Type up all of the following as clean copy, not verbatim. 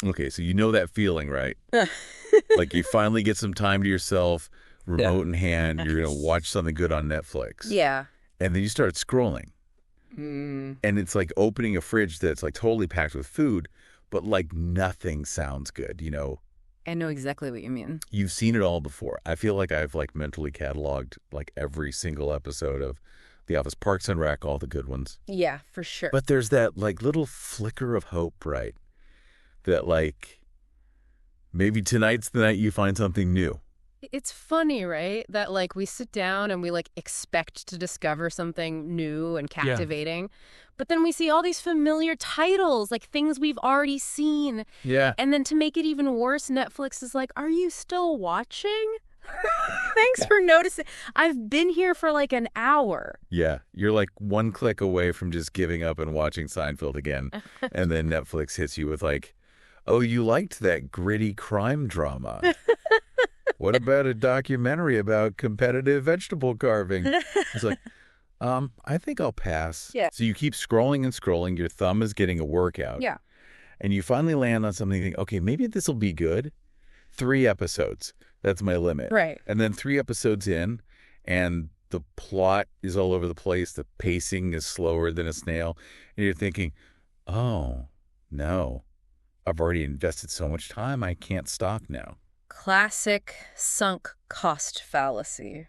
Okay, so you know that feeling, right? Like you finally get some time to yourself, remote in hand, you're going to watch something good on Netflix. Yeah. And then you start scrolling. Mm. And it's like opening a fridge that's like totally packed with food, but like nothing sounds good, you know? I know exactly what you mean. You've seen it all before. I feel like I've like mentally cataloged like every single episode of The Office, Parks and Rec, all the good ones. Yeah, for sure. But there's that like little flicker of hope, right? That like maybe tonight's the night you find something new. It's funny, right? That like we sit down and we like expect to discover something new and captivating. But then we see all these familiar titles, like things we've already seen. Yeah. And then to make it even worse, Netflix is like, "Are you still watching? Thanks for noticing. I've been here for like an hour." Yeah. You're like one click away from just giving up and watching Seinfeld again. And then Netflix hits you with like, oh, you liked that gritty crime drama. What about a documentary about competitive vegetable carving? It's like, I think I'll pass. Yeah. So you keep scrolling and scrolling. Your thumb is getting a workout. Yeah. And you finally land on something, you think, okay, maybe this will be good. 3 episodes. That's my limit. Right. And then 3 episodes in, and the plot is all over the place. The pacing is slower than a snail. And you're thinking, oh, no. I've already invested so much time, I can't stop now. Classic sunk cost fallacy.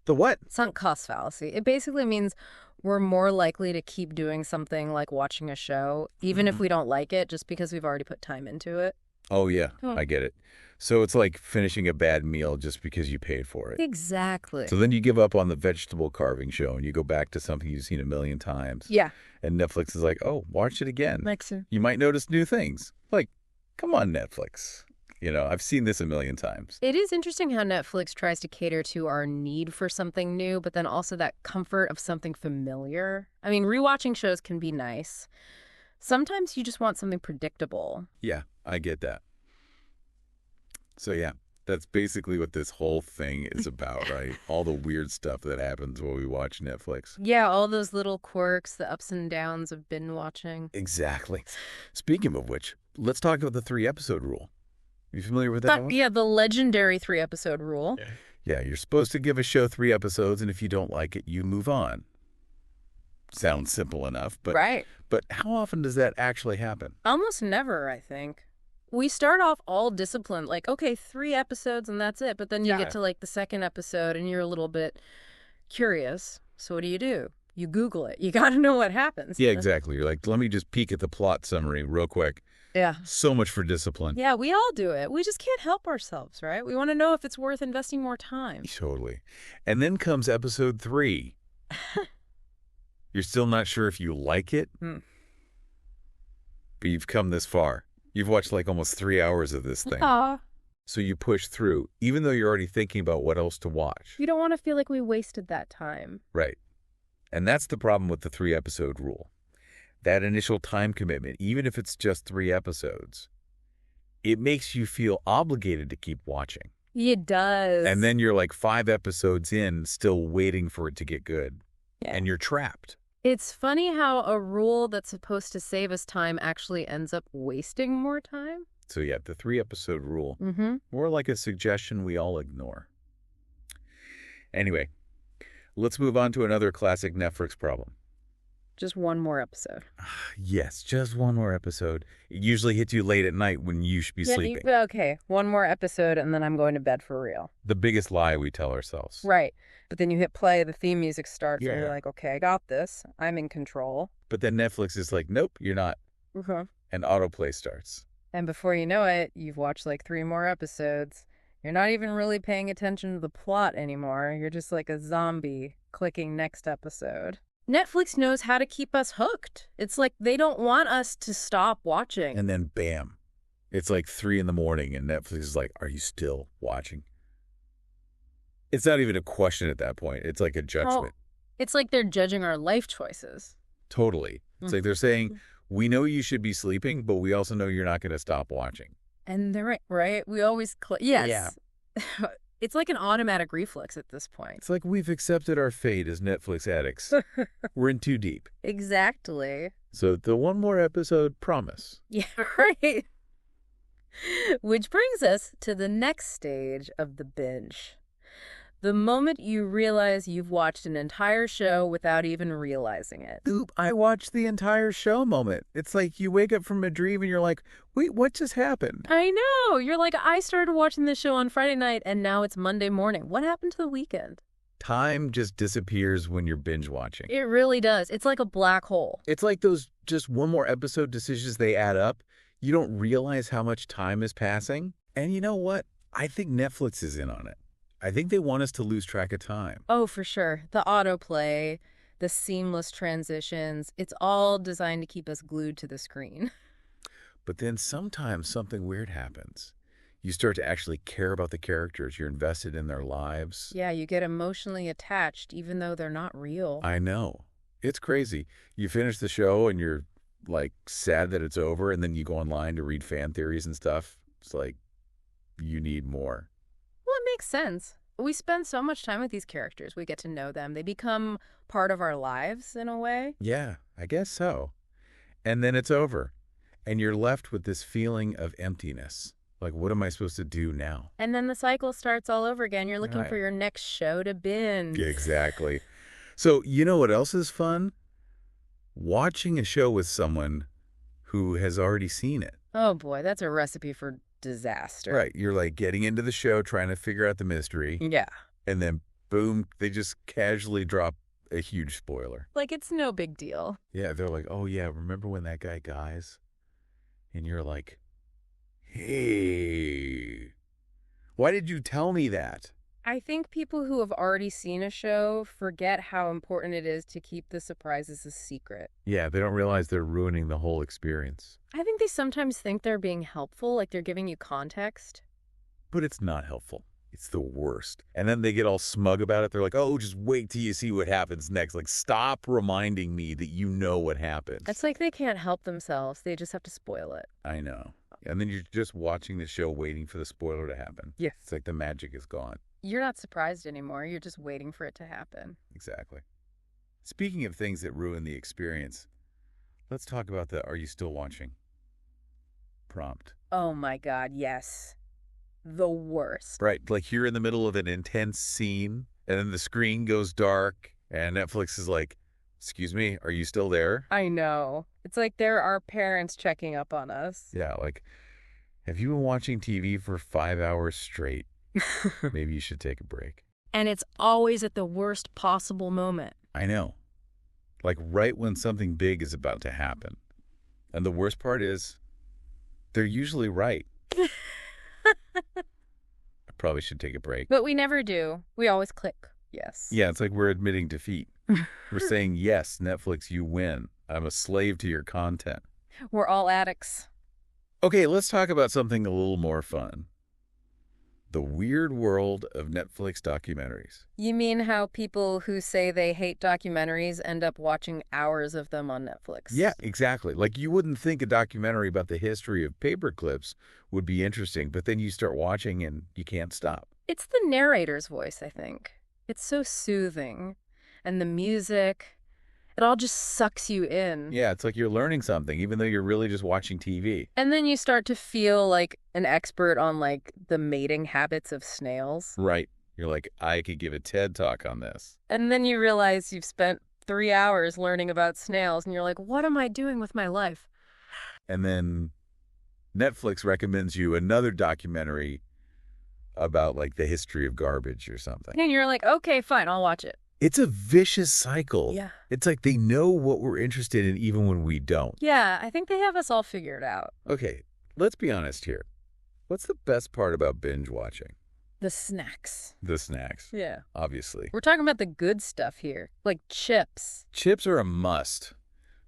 The what? Sunk cost fallacy. It basically means we're more likely to keep doing something like watching a show, even if we don't like it, just because we've already put time into it. Oh, yeah, Oh. I get it. So it's like finishing a bad meal just because you paid for it. Exactly. So then you give up on the vegetable carving show and you go back to something you've seen a million times. Yeah. And Netflix is like, oh, watch it again. Makes sense. You might notice new things. Like, come on, Netflix. You know, I've seen this a million times. It is interesting how Netflix tries to cater to our need for something new, but then also that comfort of something familiar. I mean, rewatching shows can be nice. Sometimes you just want something predictable. Yeah, I get that. So, yeah, that's basically what this whole thing is about, right? All the weird stuff that happens while we watch Netflix. Yeah, all those little quirks, the ups and downs of binge watching. Exactly. Speaking of which, let's talk about the 3-episode rule. You familiar with that one? Yeah, the legendary 3-episode rule. Yeah, you're supposed to give a show 3 episodes, and if you don't like it, you move on. Sounds simple enough, but Right. But how often does that actually happen? Almost never, I think. We start off all disciplined, like, okay, 3 episodes and that's it. But then you get to like the second episode and you're a little bit curious. So what do? You Google it. You got to know what happens. Yeah, exactly. You're like, let me just peek at the plot summary real quick. Yeah. So much for discipline. Yeah, we all do it. We just can't help ourselves, right? We want to know if it's worth investing more time. Totally. And then comes episode 3. You're still not sure if you like it, but you've come this far. You've watched like almost 3 hours of this thing. Aw. So you push through, even though you're already thinking about what else to watch. You don't want to feel like we wasted that time. Right. And that's the problem with the 3-episode rule. That initial time commitment, even if it's just 3 episodes, it makes you feel obligated to keep watching. It does. And then you're like 5 episodes in, still waiting for it to get good. Yeah. And you're trapped. It's funny how a rule that's supposed to save us time actually ends up wasting more time. So yeah, the 3-episode rule, Mm-hmm. more like a suggestion we all ignore. Anyway, let's move on to another classic Netflix problem. Just one more episode. Yes, just one more episode. It usually hits you late at night when you should be sleeping. Okay, one more episode and then I'm going to bed for real. The biggest lie we tell ourselves. Right. But then you hit play, the theme music starts, and Yeah. you're like, okay, I got this. I'm in control. But then Netflix is like, nope, you're not. Okay. And autoplay starts. And before you know it, you've watched like 3 more episodes. You're not even really paying attention to the plot anymore. You're just like a zombie clicking next episode. Netflix knows how to keep us hooked. It's like they don't want us to stop watching. And then bam, it's like 3 in the morning and Netflix is like, are you still watching? It's not even a question at that point. It's like a judgment. It's like they're judging our life choices. Totally. It's like they're saying, we know you should be sleeping, but we also know you're not going to stop watching. And they're right, right? We always click. Yes. Yeah. It's like an automatic reflex at this point. It's like we've accepted our fate as Netflix addicts. We're in too deep. Exactly. So the one more episode promise. Yeah, right. Which brings us to the next stage of the binge. The moment you realize you've watched an entire show without even realizing it. Oop, I watched the entire show moment. It's like you wake up from a dream and you're like, wait, what just happened? I know. You're like, I started watching this show on Friday night and now it's Monday morning. What happened to the weekend? Time just disappears when you're binge watching. It really does. It's like a black hole. It's like those just one more episode decisions, they add up. You don't realize how much time is passing. And you know what? I think Netflix is in on it. I think they want us to lose track of time. Oh, for sure. The autoplay, the seamless transitions, it's all designed to keep us glued to the screen. But then sometimes something weird happens. You start to actually care about the characters. You're invested in their lives. Yeah, you get emotionally attached even though they're not real. I know. It's crazy. You finish the show and you're like sad that it's over, and then you go online to read fan theories and stuff. It's like you need more. Well, it makes sense. We spend so much time with these characters. We get to know them. They become part of our lives in a way. Yeah, I guess so. And then it's over. And you're left with this feeling of emptiness. Like, what am I supposed to do now? And then the cycle starts all over again. You're looking Right. for your next show to binge. Yeah, exactly. So, you know what else is fun? Watching a show with someone who has already seen it. Oh boy, that's a recipe for disaster. Right. You're like getting into the show, trying to figure out the mystery. Yeah. And then, boom, they just casually drop a huge spoiler. Like it's no big deal. Yeah, they're like, oh, yeah, remember when that guy dies? And you're like, hey, why did you tell me that? I think people who have already seen a show forget how important it is to keep the surprises a secret. Yeah, they don't realize they're ruining the whole experience. I think they sometimes think they're being helpful, like they're giving you context. But it's not helpful. It's the worst. And then they get all smug about it. They're like, oh, just wait till you see what happens next. Like, stop reminding me that you know what happens. It's like they can't help themselves. They just have to spoil it. I know. And then you're just watching the show waiting for the spoiler to happen. Yes. It's like the magic is gone. You're not surprised anymore. You're just waiting for it to happen. Exactly. Speaking of things that ruin the experience, let's talk about the "Are you still watching?" prompt. Oh my God, yes. The worst. Right. Like you're in the middle of an intense scene and then the screen goes dark and Netflix is like, excuse me, are you still there? I know. It's like they're our parents checking up on us. Yeah. Like, have you been watching TV for 5 hours straight? Maybe you should take a break. And it's always at the worst possible moment. I know. Like right when something big is about to happen. And the worst part is, they're usually right. I probably should take a break. But we never do. We always click yes. Yeah, it's like we're admitting defeat. We're saying, yes, Netflix, you win. I'm a slave to your content. We're all addicts. Okay, let's talk about something a little more fun. The weird world of Netflix documentaries. You mean how people who say they hate documentaries end up watching hours of them on Netflix? Yeah, exactly. Like you wouldn't think a documentary about the history of paper clips would be interesting, but then you start watching and you can't stop. It's the narrator's voice, I think. It's so soothing. And the music, it all just sucks you in. Yeah, it's like you're learning something, even though you're really just watching TV. And then you start to feel like an expert on like the mating habits of snails. Right. You're like, I could give a TED talk on this. And then you realize you've spent 3 hours learning about snails and you're like, what am I doing with my life? And then Netflix recommends you another documentary about like the history of garbage or something. And you're like, okay, fine, I'll watch it. It's a vicious cycle. Yeah. It's like they know what we're interested in even when we don't. Yeah, I think they have us all figured out. Okay, let's be honest here. What's the best part about binge watching? The snacks. The snacks, Yeah. obviously. We're talking about the good stuff here, like chips. Chips are a must.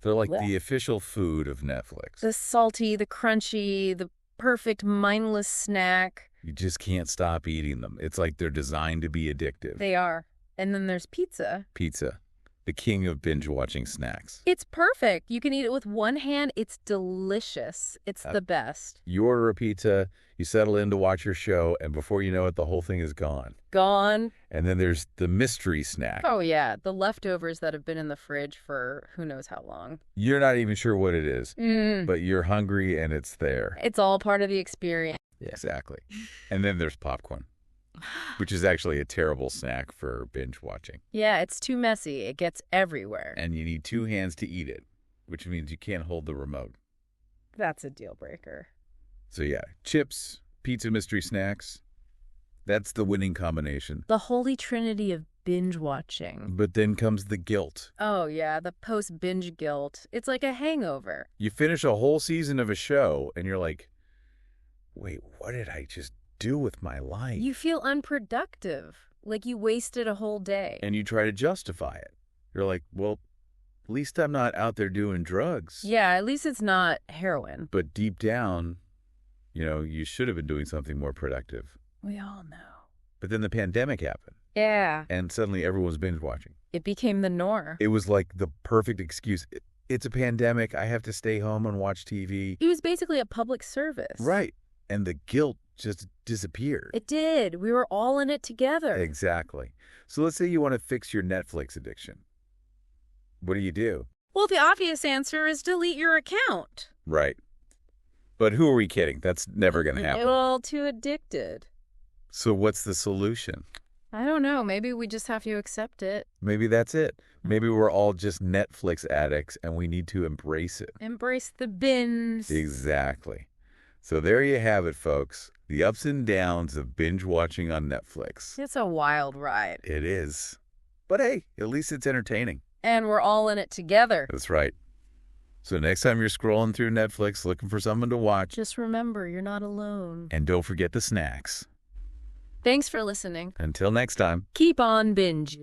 They're like Blech. the official food of Netflix. The salty, the crunchy, the perfect mindless snack. You just can't stop eating them. It's like they're designed to be addictive. They are. And then there's pizza. Pizza. the king of binge-watching snacks. It's perfect. You can eat it with one hand. It's delicious. It's the best. You order a pizza, you settle in to watch your show, and before you know it, the whole thing is gone. Gone. And then there's the mystery snack. Oh, yeah. The leftovers that have been in the fridge for who knows how long. You're not even sure what it is, but you're hungry and it's there. It's all part of the experience. Yeah, exactly. And then there's popcorn, which is actually a terrible snack for binge watching. Yeah, it's too messy. It gets everywhere. And you need 2 hands to eat it, which means you can't hold the remote. That's a deal breaker. So yeah, chips, pizza, mystery snacks. That's the winning combination. The holy trinity of binge watching. But then comes the guilt. Oh, yeah, the post-binge guilt. It's like a hangover. You finish a whole season of a show and you're like, wait, what did I just do with my life? You feel unproductive, like you wasted a whole day. And you try to justify it. You're like, well, at least I'm not out there doing drugs. Yeah, at least it's not heroin. But deep down, you should have been doing something more productive. We all know. But then the pandemic happened. Yeah. And suddenly everyone's binge watching. It became the norm. It was like the perfect excuse. It's a pandemic. I have to stay home and watch TV. It was basically a public service. Right. And the guilt just disappeared. It did. We were all in it together. Exactly. So let's say you want to fix your Netflix addiction. What do? Well, the obvious answer is delete your account. Right. But who are we kidding? That's never going to happen. Well, too addicted. So what's the solution? I don't know. Maybe we just have to accept it. Maybe that's it. Maybe we're all just Netflix addicts and we need to embrace it. Embrace the binge. Exactly. So there you have it, folks. The ups and downs of binge watching on Netflix. It's a wild ride. It is. But hey, at least it's entertaining. And we're all in it together. That's right. So next time you're scrolling through Netflix looking for something to watch, just remember, you're not alone. And don't forget the snacks. Thanks for listening. Until next time. Keep on binging.